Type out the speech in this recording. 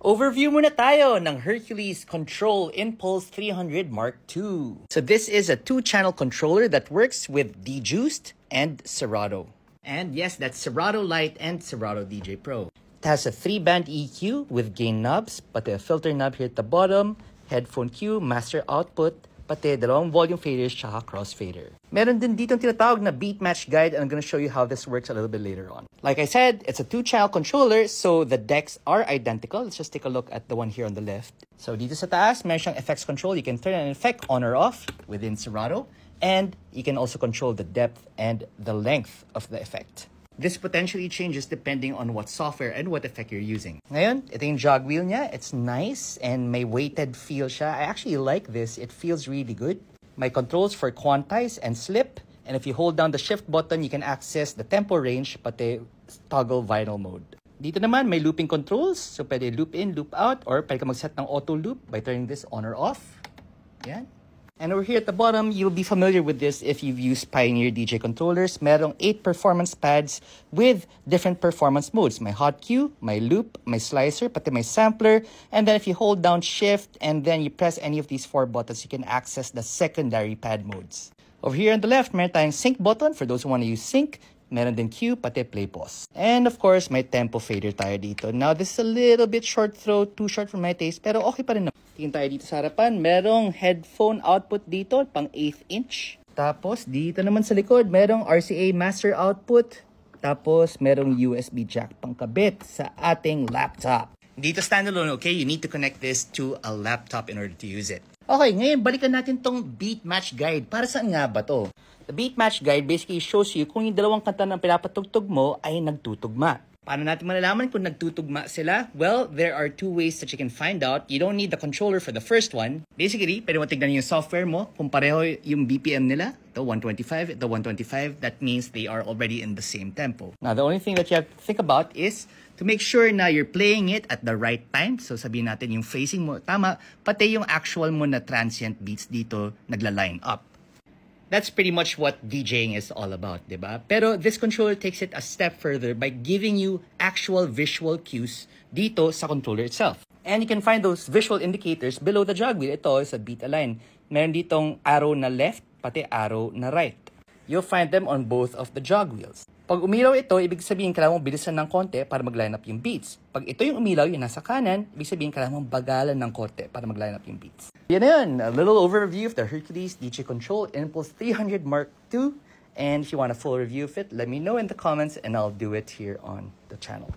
Overview muna tayo ng Hercules Control Impulse 300 Mark II. So this is a 2-channel controller that works with Dejuiced and Serato. And yes, that's Serato Lite and Serato DJ Pro. It has a 3-band EQ with gain knobs, pati a filter knob here at the bottom, headphone cue, master output, pati dalawang volume faders tsaka crossfader. Meron din dito tinatawag na beat match guide, and I'm gonna show you how this works a little bit later on. Like I said, it's a 2-channel controller, so the decks are identical. Let's just take a look at the one here on the left. So dito sa taas, meron siyang effects control. You can turn an effect on or off within Serato, and you can also control the depth and the length of the effect. This potentially changes depending on what software and what effect you're using. Ngayon, ito yung jog wheel niya. It's nice and may weighted feel siya. I actually like this. It feels really good. My controls for quantize and slip. And if you hold down the shift button, you can access the tempo range, pati toggle vinyl mode. Dito naman, may looping controls. So, pwede loop in, loop out, or pwede ka mag-set ng auto loop by turning this on or off. Yan. And over here at the bottom, you'll be familiar with this if you've used Pioneer DJ controllers. Merong 8 performance pads with different performance modes. My hot cue, my loop, my slicer, pati my sampler. And then if you hold down shift and then you press any of these 4 buttons, you can access the secondary pad modes. Over here on the left, meron tayong sync button for those who want to use sync. Meron din cue, pati play pause. And of course, may tempo fader tayo dito. Now, this is a little bit short throw, too short for my taste, pero okay pa rin naman. Tingin tayo dito sa harapan, merong headphone output dito, pang 1/8 inch. Tapos, dito naman sa likod, merong RCA master output. Tapos, merong USB jack pang kabit sa ating laptop. Dito standalone, okay? You need to connect this to a laptop in order to use it. Okay, ngayon balikan natin tong beat match guide. Para saan nga ba to? The beat match guide basically shows you kung yung dalawang kanta na pinapatugtog mo ay nagtutugma. Paano natin malalaman kung nagtutugma sila? Well, there are 2 ways that you can find out. You don't need the controller for the first one. Basically, pwede mo tignan yung software mo kung pareho yung BPM nila. The 125, the 125, that means they are already in the same tempo. Now, the only thing that you have to think about is to make sure na you're playing it at the right time. So, sabihin natin yung phrasing mo tama, pati yung actual mo na transient beats dito nagla-line up. That's pretty much what DJing is all about, diba? Pero this controller takes it a step further by giving you actual visual cues dito sa controller itself. And you can find those visual indicators below the jog wheel. Ito is a beat align. Meron ditong arrow na left, pati arrow na right. You'll find them on both of the jog wheels. Pag umilaw ito, ibig sabihin kailangan mong bilisan ng konti para mag-line up yung beats. Pag ito yung umilaw, yung nasa kanan, ibig sabihin kailangan mong bagalan ng konti para mag-line up yung beats. Yan na yun, a little overview of the Hercules DJ Control Impulse 300 Mark II. And if you want a full review of it, let me know in the comments and I'll do it here on the channel.